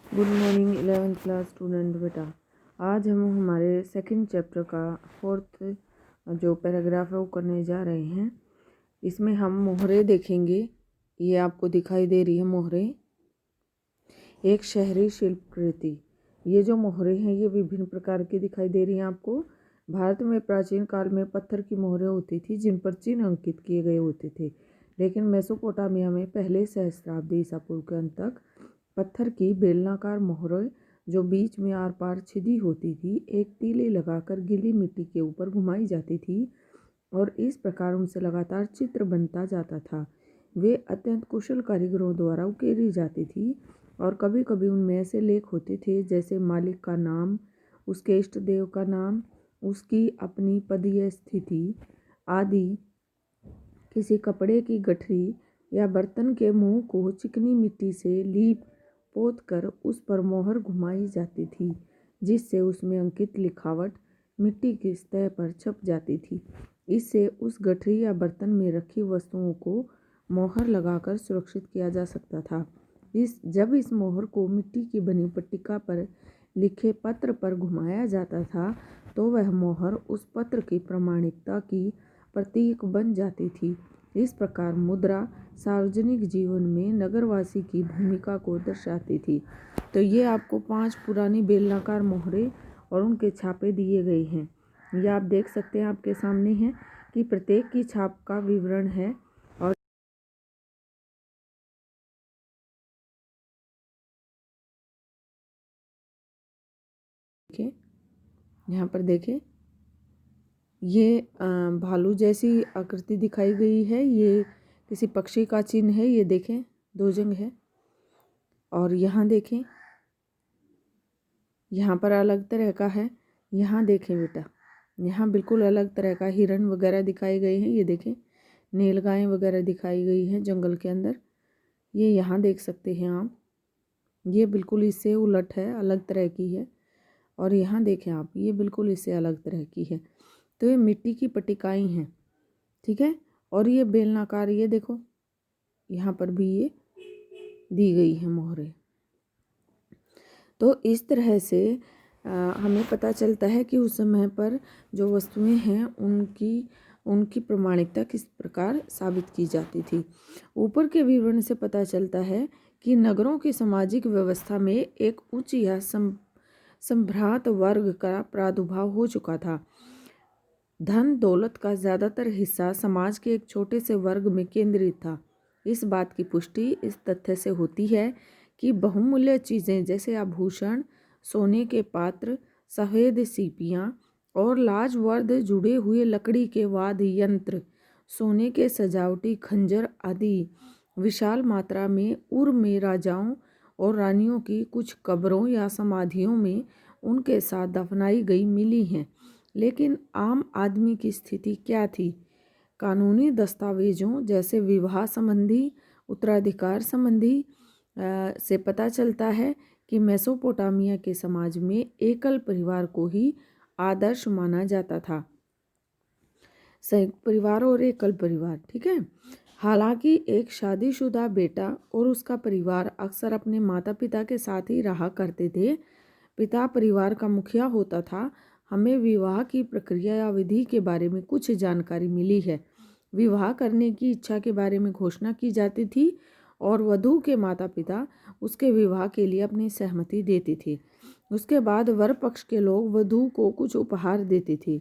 Good morning 11th class student बेटा। आज हम हमारे सेकंड चैप्टर का फोर्थ जो पैराग्राफ है वो करने जा रहे हैं। इसमें हम मोहरे देखेंगे। ये आपको दिखाई दे रही है मोहरे, एक शहरी शिल्पकृति। ये जो मोहरे हैं ये विभिन्न प्रकार की दिखाई दे रही हैं आपको। भारत में प्राचीन काल में पत्थर की मोहरें होती थी जिन पर चिन्ह अंकित किए गए होते थे, लेकिन मेसोपोटामिया में पहले सहस्त्राब्दी ईसा पूर्व के अंत तक पत्थर की बेलनाकार मोहरें जो बीच में आर पार छिदी होती थी एक तीली लगाकर गीली मिट्टी के ऊपर घुमाई जाती थी और इस प्रकार उनसे लगातार चित्र बनता जाता था। वे अत्यंत कुशल कारीगरों द्वारा उकेरी जाती थी और कभी कभी उनमें ऐसे लेख होते थे जैसे मालिक का नाम, उसके इष्ट देव का नाम, उसकी अपनी पदीय स्थिति आदि। किसी कपड़े की गठरी या बर्तन के मुंह को चिकनी मिट्टी से लीप पोत कर उस पर मोहर घुमाई जाती थी, जिससे उसमें अंकित लिखावट मिट्टी की सतह पर छप जाती थी। इससे उस गठरी या बर्तन में रखी वस्तुओं को मोहर लगाकर सुरक्षित किया जा सकता था। जब इस मोहर को मिट्टी की बनी पट्टिका पर लिखे पत्र पर घुमाया जाता था तो वह मोहर उस पत्र की प्रामाणिकता की प्रतीक बन जाती थी। इस प्रकार मुद्रा सार्वजनिक जीवन में नगरवासी की भूमिका को दर्शाती थी। तो ये आपको 5 पुरानी बेलनाकार मोहरें और उनके छापे दिए गए हैं। ये आप देख सकते हैं, आपके सामने है कि प्रत्येक की छाप का विवरण है। और देखिए, यहाँ पर देखें, ये भालू जैसी आकृति दिखाई गई है। ये किसी पक्षी का चिन्ह है। ये देखें, 2 जंग है। और यहाँ देखें, यहाँ पर अलग तरह का है। यहाँ देखें बेटा, यहाँ बिल्कुल अलग तरह का हिरण वगैरह दिखाए गए हैं। ये देखें, नीलगायें वगैरह दिखाई गई हैं जंगल के अंदर। ये यहाँ देख सकते हैं आप, ये बिल्कुल इससे उलट है, अलग तरह की है। और यहाँ देखें आप, ये बिल्कुल इससे अलग तरह की है। तो ये मिट्टी की पट्टिकाएँ हैं, ठीक है। और ये बेलनाकार, ये देखो यहाँ पर भी ये दी गई है मोहरें। तो इस तरह से हमें पता चलता है कि उस समय पर जो वस्तुएं हैं उनकी प्रामाणिकता किस प्रकार साबित की जाती थी। ऊपर के विवरण से पता चलता है कि नगरों की सामाजिक व्यवस्था में एक उच्च या संभ्रांत वर्ग का प्रादुर्भाव हो चुका था। धन दौलत का ज़्यादातर हिस्सा समाज के एक छोटे से वर्ग में केंद्रित था। इस बात की पुष्टि इस तथ्य से होती है कि बहुमूल्य चीज़ें जैसे आभूषण, सोने के पात्र, सफ़ेद सीपियाँ और लाजवर्द जुड़े हुए लकड़ी के वाद्य यंत्र, सोने के सजावटी खंजर आदि विशाल मात्रा में उर में राजाओं और रानियों की कुछ कब्रों या समाधियों में उनके साथ दफनाई गई मिली हैं। लेकिन आम आदमी की स्थिति क्या थी? कानूनी दस्तावेजों जैसे विवाह संबंधी, उत्तराधिकार संबंधी से पता चलता है कि मेसोपोटामिया के समाज में एकल परिवार को ही आदर्श माना जाता था। संयुक्त परिवार और एकल परिवार, ठीक है। हालांकि एक शादीशुदा बेटा और उसका परिवार अक्सर अपने माता पिता के साथ ही रहा करते थे। पिता परिवार का मुखिया होता था। हमें विवाह की प्रक्रिया या विधि के बारे में कुछ जानकारी मिली है। विवाह करने की इच्छा के बारे में घोषणा की जाती थी और वधू के माता पिता उसके विवाह के लिए अपनी सहमति देते थे। उसके बाद वर पक्ष के लोग वधू को कुछ उपहार देते थे।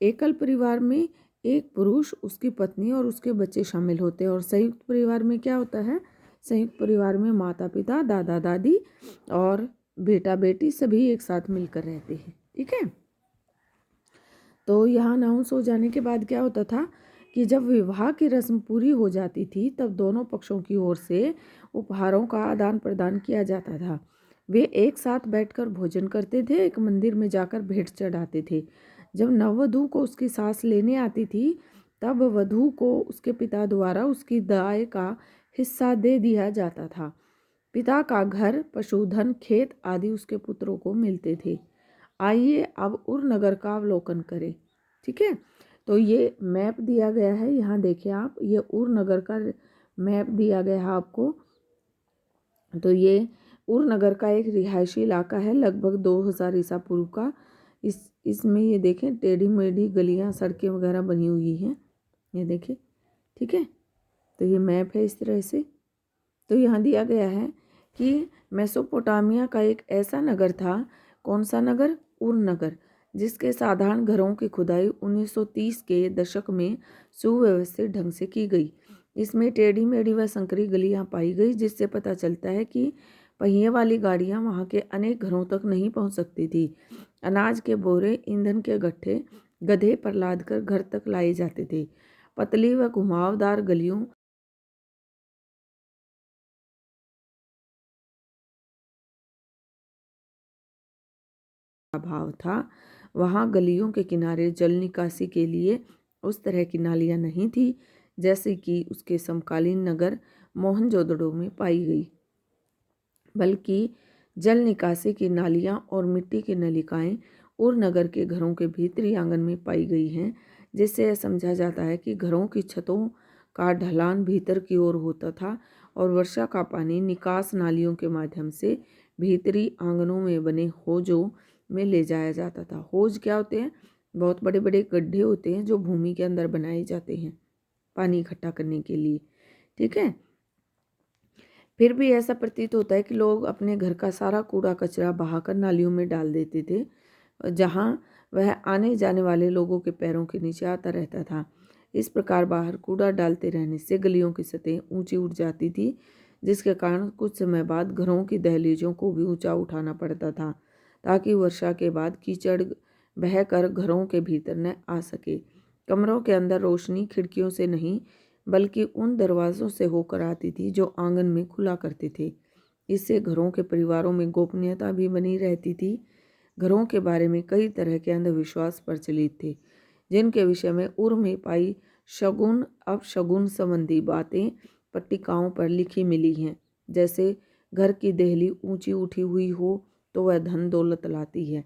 एकल परिवार में एक पुरुष, उसकी पत्नी और उसके बच्चे शामिल होते हैं। और संयुक्त परिवार में क्या होता है? संयुक्त परिवार में माता पिता, दादा दादी और बेटा बेटी सभी एक साथ मिलकर रहते हैं, ठीक है। तो यहाँ अनाउंस हो जाने के बाद क्या होता था कि जब विवाह की रस्म पूरी हो जाती थी तब दोनों पक्षों की ओर से उपहारों का आदान प्रदान किया जाता था। वे एक साथ बैठकर भोजन करते थे, एक मंदिर में जाकर भेंट चढ़ाते थे। जब नववधू को उसकी सास लेने आती थी तब वधू को उसके पिता द्वारा उसकी दाय का हिस्सा दे दिया जाता था। पिता का घर, पशुधन, खेत आदि उसके पुत्रों को मिलते थे। आइए अब उर नगर का अवलोकन करें, ठीक है। तो ये मैप दिया गया है, यहाँ देखिए आप, ये उर नगर का मैप दिया गया है आपको। तो ये उर नगर का एक रिहायशी इलाका है लगभग 2000 ईसा पूर्व का। इसमें ये देखें टेढ़ी मेढ़ी गलियां सड़कें वगैरह बनी हुई हैं, ये देखें। ठीक है, तो ये मैप है इस तरह से। तो यहाँ दिया गया है कि मेसोपोटामिया का एक ऐसा नगर था, कौन सा नगर? उर नगर, जिसके साधारण घरों की खुदाई 1930 के दशक में सुव्यवस्थित ढंग से की गई। इसमें टेढ़ी मेढ़ी व संकरी गलियां पाई गई, जिससे पता चलता है कि पहिए वाली गाड़ियां वहां के अनेक घरों तक नहीं पहुंच सकती थी। अनाज के बोरे, ईंधन के गट्ठे गधे पर लाद कर घर तक लाए जाते थे। पतली व घुमावदार गलियों अभाव था। वहां गलियों के किनारे जल निकासी के लिए उस तरह की नालियां नहीं थी जैसे कि उसके समकालीन नगर मोहनजोदड़ो में पाई गई, बल्कि जल निकासी की नालियां और मिट्टी की नलिकाएं उर नगर के घरों के भीतरी आंगन में पाई गई हैं, जिससे यह समझा जाता है कि घरों की छतों का ढलान भीतर की ओर होता था और वर्षा का पानी निकास नालियों के माध्यम से भीतरी आंगनों में बने होजों में ले जाया जाता था। होज क्या होते हैं? बहुत बड़े बड़े गड्ढे होते हैं जो भूमि के अंदर बनाए जाते हैं पानी इकट्ठा करने के लिए। ठीक है, फिर भी ऐसा प्रतीत होता है कि लोग अपने घर का सारा कूड़ा कचरा बहाकर नालियों में डाल देते थे, जहां वह आने जाने वाले लोगों के पैरों के नीचे आता रहता था। इस प्रकार बाहर कूड़ा डालते रहने से गलियों की सतह ऊंची उठ जाती थी, जिसके कारण कुछ समय बाद घरों की दहलीजों को भी ऊंचा उठाना पड़ता था ताकि वर्षा के बाद कीचड़ बहकर घरों के भीतर न आ सके। कमरों के अंदर रोशनी खिड़कियों से नहीं बल्कि उन दरवाज़ों से होकर आती थी जो आंगन में खुला करते थे। इससे घरों के परिवारों में गोपनीयता भी बनी रहती थी। घरों के बारे में कई तरह के अंधविश्वास प्रचलित थे, जिनके विषय में उर में पाई शगुन अपशगुन संबंधी बातें पट्टिकाओं पर लिखी मिली हैं। जैसे घर की देहली ऊंची उठी हुई हो तो वह धन दौलत लाती है।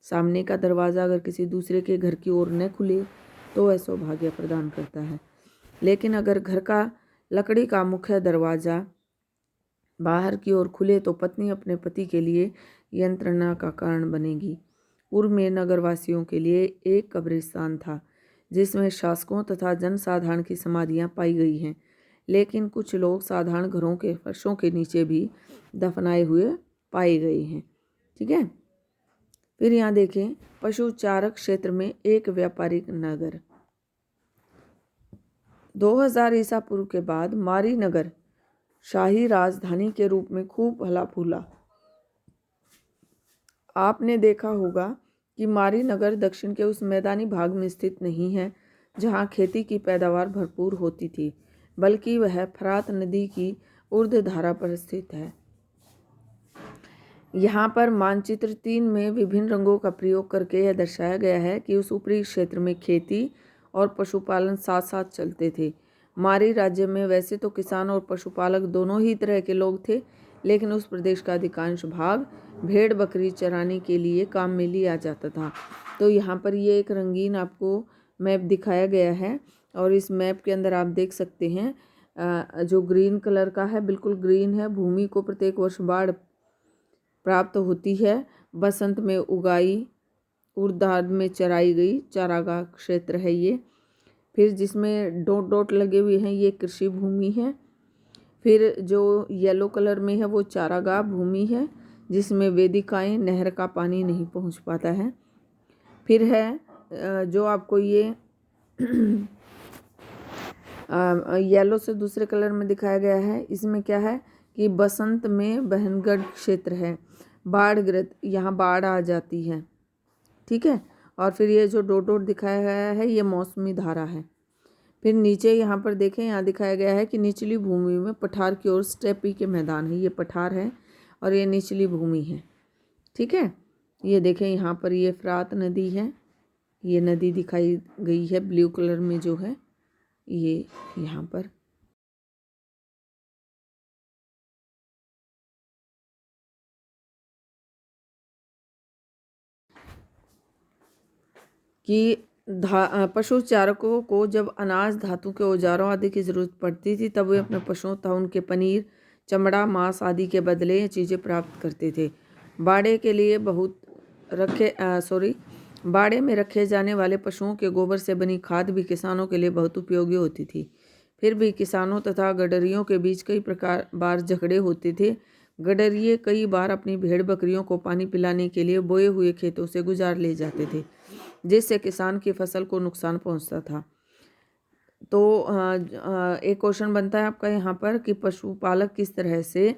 सामने का दरवाज़ा अगर किसी दूसरे के घर की ओर न खुले तो वह सौभाग्य प्रदान करता है। लेकिन अगर घर का लकड़ी का मुख्य दरवाज़ा बाहर की ओर खुले तो पत्नी अपने पति के लिए यंत्रणा का कारण बनेगी। पूर्व में नगरवासियों के लिए एक कब्रिस्तान था जिसमें शासकों तथा जनसाधारण की समाधियां पाई गई हैं, लेकिन कुछ लोग साधारण घरों के फर्शों के नीचे भी दफनाए हुए पाए गए हैं। ठीक है, फिर यहाँ देखें पशु चारक क्षेत्र में एक व्यापारिक नगर। 2000 ईसा पूर्व के बाद मारी नगर शाही राजधानी के रूप में खूब फला फूला। आपने देखा होगा कि मारी नगर दक्षिण के उस मैदानी भाग में स्थित नहीं है जहां खेती की पैदावार भरपूर होती थी, बल्कि वह फरात नदी की ऊर्ध्व धारा पर स्थित है। यहाँ पर मानचित्र 3 में विभिन्न रंगों का प्रयोग करके यह दर्शाया गया है कि उस ऊपरी क्षेत्र में खेती और पशुपालन साथ साथ चलते थे। मारी राज्य में वैसे तो किसान और पशुपालक दोनों ही तरह के लोग थे, लेकिन उस प्रदेश का अधिकांश भाग भेड़ बकरी चराने के लिए काम में लिया जाता था। तो यहाँ पर ये एक रंगीन आपको मैप दिखाया गया है और इस मैप के अंदर आप देख सकते हैं जो ग्रीन कलर का है, बिल्कुल ग्रीन है। भूमि को प्रत्येक वर्ष बाढ़ प्राप्त होती है। बसंत में उगाई, उर्दाद में चराई गई चारागाह क्षेत्र है ये। फिर जिसमें डॉट डॉट लगे हुए हैं ये कृषि भूमि है। फिर जो येलो कलर में है वो चारागाह भूमि है जिसमें वेदिकाएं, नहर का पानी नहीं पहुंच पाता है। फिर है जो आपको ये येलो से दूसरे कलर में दिखाया गया है, इसमें क्या है कि बसंत में बहनगढ़ क्षेत्र है, बाढ़ग्रस्त, यहाँ बाढ़ आ जाती है। ठीक है, और फिर ये जो डॉट डॉट दिखाया गया है ये मौसमी धारा है। फिर नीचे यहाँ पर देखें, यहाँ दिखाया गया है कि निचली भूमि में पठार की ओर स्टेपी के मैदान है, ये पठार है और ये निचली भूमि है। ठीक है, ये देखें यहाँ पर ये फरात नदी है, ये नदी दिखाई गई है ब्लू कलर में जो है ये यहाँ पर। कि पशु चारकों को जब अनाज, धातु के औजारों आदि की ज़रूरत पड़ती थी तब वे अपने पशुओं तथा उनके पनीर, चमड़ा, मांस आदि के बदले ये चीज़ें प्राप्त करते थे। बाड़े में रखे जाने वाले पशुओं के गोबर से बनी खाद भी किसानों के लिए बहुत उपयोगी होती थी। फिर भी किसानों तथा गडरियों के बीच कई बार झगड़े होते थे। गडरिये कई बार अपनी भेड़ बकरियों को पानी पिलाने के लिए बोए हुए खेतों से गुजार ले जाते थे, जिससे किसान की फसल को नुकसान पहुंचता था। तो एक क्वेश्चन बनता है आपका यहाँ पर कि पशुपालक किस तरह से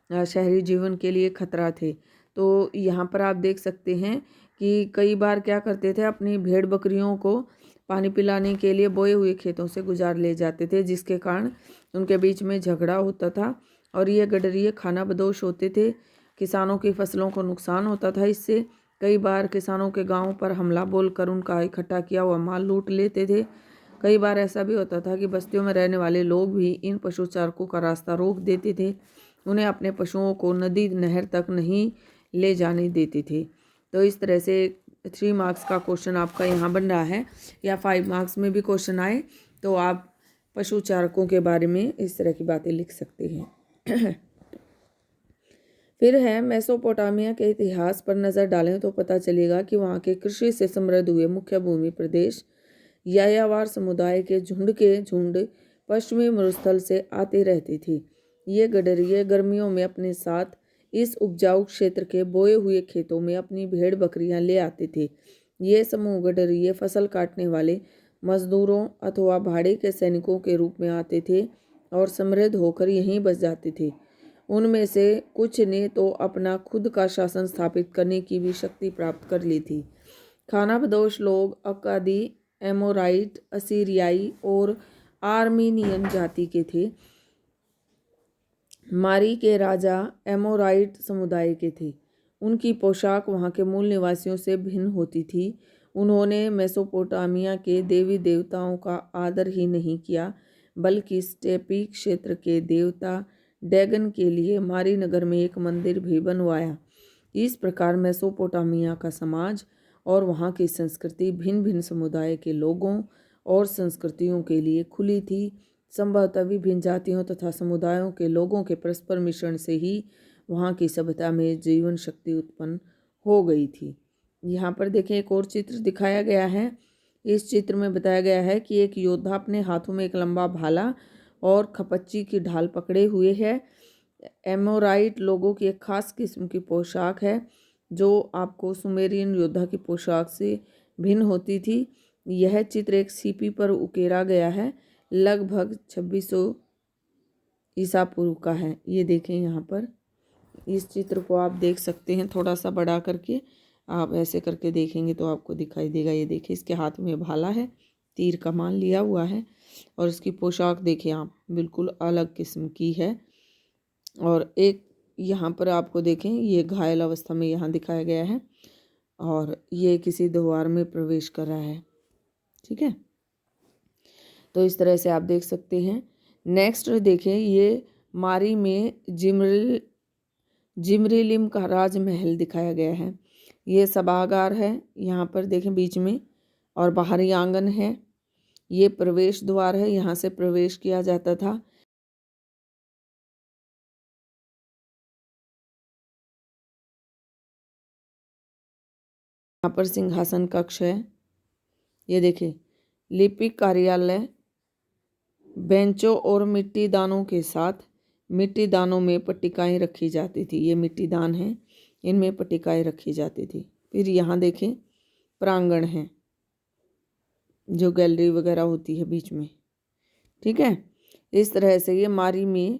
शहरी जीवन के लिए खतरा थे। तो यहाँ पर आप देख सकते हैं कि कई बार क्या करते थे, अपनी भेड़ बकरियों को पानी पिलाने के लिए बोए हुए खेतों से गुजार ले जाते थे, जिसके कारण उनके बीच में झगड़ा होता था और ये गडरिये खानाबदोश होते थे। किसानों की फसलों को नुकसान होता था। इससे कई बार किसानों के गांव पर हमला बोलकर उनका इकट्ठा किया हुआ माल लूट लेते थे। कई बार ऐसा भी होता था कि बस्तियों में रहने वाले लोग भी इन पशुचारकों का रास्ता रोक देते थे, उन्हें अपने पशुओं को नदी नहर तक नहीं ले जाने देते थे। तो इस तरह से 3 मार्क्स का क्वेश्चन आपका यहाँ बन रहा है, या 5 मार्क्स में भी क्वेश्चन आए तो आप पशुचारकों के बारे में इस तरह की बातें लिख सकते हैं। फिर है मेसोपोटामिया के इतिहास पर नज़र डालें तो पता चलेगा कि वहाँ के कृषि से समृद्ध हुए मुख्य भूमि प्रदेश यायावार समुदाय के झुंड पश्चिमी मरुस्थल से आते रहते थे। ये गडरिये गर्मियों में अपने साथ इस उपजाऊ क्षेत्र के बोए हुए खेतों में अपनी भेड़ बकरियां ले आते थे। ये समूह गडरिये फसल काटने वाले मजदूरों अथवा भाड़े के सैनिकों के रूप में आते थे और समृद्ध होकर यहीं बस जाते थे। उनमें से कुछ ने तो अपना खुद का शासन स्थापित करने की भी शक्ति प्राप्त कर ली थी। खानाबदोश लोग अक्कादी, एमोराइट, असीरियाई और आर्मीनियन जाति के थे। मारी के राजा एमोराइट समुदाय के थे। उनकी पोशाक वहाँ के मूल निवासियों से भिन्न होती थी। उन्होंने मेसोपोटामिया के देवी देवताओं का आदर ही नहीं किया, बल्कि स्टेपी क्षेत्र के देवता डैगन के लिए मारी नगर में एक मंदिर भी बनवाया। इस प्रकार मेसोपोटामिया का समाज और वहाँ की संस्कृति भिन्न भिन्न समुदाय के लोगों और संस्कृतियों के लिए खुली थी। संभवतः विभिन्न जातियों तथा समुदायों के लोगों के परस्पर मिश्रण से ही वहाँ की सभ्यता में जीवन शक्ति उत्पन्न हो गई थी। यहाँ पर देखें, एक और चित्र दिखाया गया है। इस चित्र में बताया गया है कि एक योद्धा अपने हाथों में एक लंबा भाला और खपच्ची की ढाल पकड़े हुए है। एमोराइट लोगों की एक खास किस्म की पोशाक है जो आपको सुमेरियन योद्धा की पोशाक से भिन्न होती थी। यह चित्र एक सीपी पर उकेरा गया है, लगभग 2600 ईसा पूर्व का है। ये देखें, यहाँ पर इस चित्र को आप देख सकते हैं, थोड़ा सा बड़ा करके आप ऐसे करके देखेंगे तो आपको दिखाई देगा। ये देखिए, इसके हाथ में भाला है, तीर कमान लिया हुआ है और इसकी पोशाक देखिए आप, बिल्कुल अलग किस्म की है। और एक यहाँ पर आपको देखें, ये घायल अवस्था में यहाँ दिखाया गया है और ये किसी द्वार में प्रवेश कर रहा है। ठीक है, तो इस तरह से आप देख सकते हैं। नेक्स्ट देखें, ये मारी में जिमरीलिम का राजमहल दिखाया गया है। ये सभागार है, यहाँ पर देखें बीच में, और बाहरी आंगन है। ये प्रवेश द्वार है, यहाँ से प्रवेश किया जाता था। यहाँ पर सिंहासन कक्ष है। ये देखिए, लिपिक कार्यालय, बेंचों और मिट्टी दानों के साथ मिट्टी दानों में पट्टिकाएँ रखी जाती थी। ये मिट्टी दान हैं, इनमें पट्टिकाएँ रखी जाती थी। फिर यहाँ देखें, प्रांगण है, जो गैलरी वगैरह होती है बीच में। ठीक है, इस तरह से ये मारी में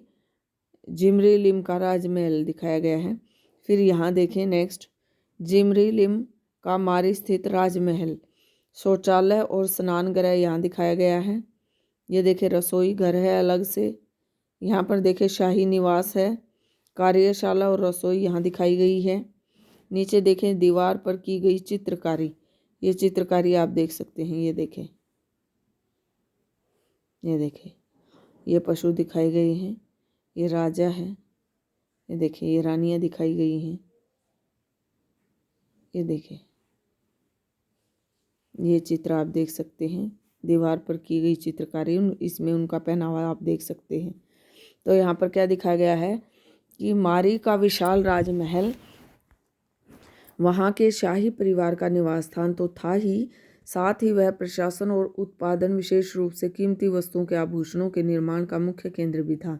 जिमरीलिम का राजमहल दिखाया गया है। फिर यहाँ देखें नेक्स्ट, जिमरीलिम का मारी स्थित राजमहल, शौचालय और स्नानगृह यहाँ दिखाया गया है। ये देखें, रसोई घर है अलग से। यहाँ पर देखें, शाही निवास है, कार्यशाला और रसोई यहाँ दिखाई गई है। नीचे देखें, दीवार पर की गई चित्रकारी, ये चित्रकारी आप देख सकते हैं। ये देखें, ये देखें, ये पशु दिखाए गए हैं, ये राजा है। ये देखें, ये रानियाँ दिखाई गई हैं। ये देखें, ये चित्र आप देख सकते हैं, दीवार पर की गई चित्रकारी, इसमें उनका पहनावा आप देख सकते हैं। तो यहाँ पर क्या दिखाया गया है कि मारी का विशाल राजमहल वहाँ के शाही परिवार का निवास स्थान तो था ही, साथ ही वह प्रशासन और उत्पादन, विशेष रूप से कीमती वस्तुओं के आभूषणों के निर्माण का मुख्य केंद्र भी था।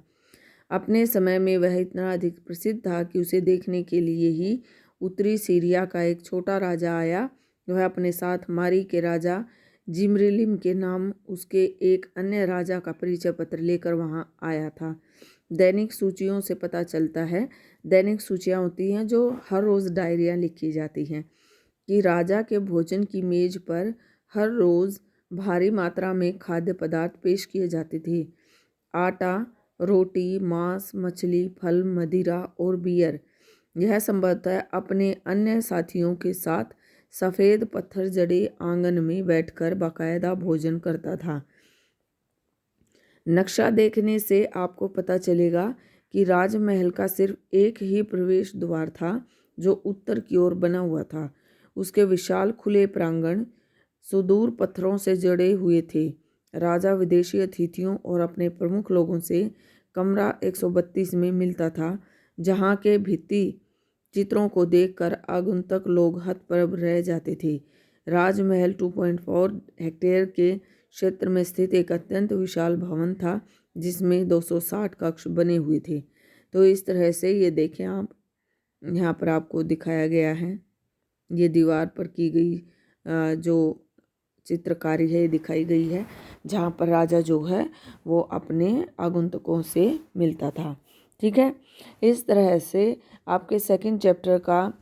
अपने समय में वह इतना अधिक प्रसिद्ध था कि उसे देखने के लिए ही उत्तरी सीरिया का एक छोटा राजा आया। वह अपने साथ मारी के राजा जिमरिलिम के नाम उसके एक अन्य राजा का परिचय पत्र लेकर वहां आया था। दैनिक सूचियों से पता चलता है, दैनिक सूचियाँ होती हैं जो हर रोज़ डायरियाँ लिखी जाती हैं, कि राजा के भोजन की मेज पर हर रोज़ भारी मात्रा में खाद्य पदार्थ पेश किए जाते थे। आटा, रोटी, मांस, मछली, फल, मदिरा और बियर। यह संभवतः अपने अन्य साथियों के साथ सफ़ेद पत्थर जड़े आंगन में बैठकर बाकायदा भोजन करता था। नक्शा देखने से आपको पता चलेगा कि राजमहल का सिर्फ एक ही प्रवेश द्वार था जो उत्तर की ओर बना हुआ था। उसके विशाल खुले प्रांगण सुदूर पत्थरों से जड़े हुए थे। राजा विदेशी अतिथियों और अपने प्रमुख लोगों से कमरा 132 में मिलता था, जहाँ के भित्ति चित्रों को देखकर आगंतुक लोग हतप्रभ रह जाते थे। राजमहल 2.4 हेक्टेयर के क्षेत्र में स्थित एक अत्यंत विशाल भवन था, जिसमें 260 कक्ष बने हुए थे। तो इस तरह से ये देखें आप, यहाँ पर आपको दिखाया गया है, ये दीवार पर की गई जो चित्रकारी है दिखाई गई है, जहाँ पर राजा जो है वो अपने आगंतुकों से मिलता था। ठीक है, इस तरह से आपके सेकंड चैप्टर का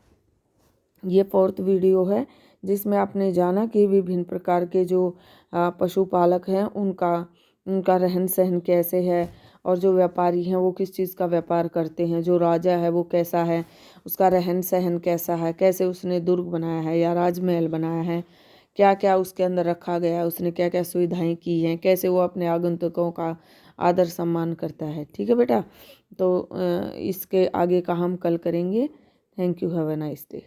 ये 4th वीडियो है, जिसमें आपने जाना कि विभिन्न प्रकार के जो पशुपालक हैं उनका रहन सहन कैसे है, और जो व्यापारी हैं वो किस चीज़ का व्यापार करते हैं, जो राजा है वो कैसा है, उसका रहन सहन कैसा है, कैसे उसने दुर्ग बनाया है या राजमहल बनाया है, क्या क्या उसके अंदर रखा गया है, उसने क्या क्या सुविधाएं की हैं, कैसे वो अपने आगंतुकों का आदर सम्मान करता है। ठीक है बेटा, तो इसके आगे का हम कल करेंगे। Thank you, have a nice day.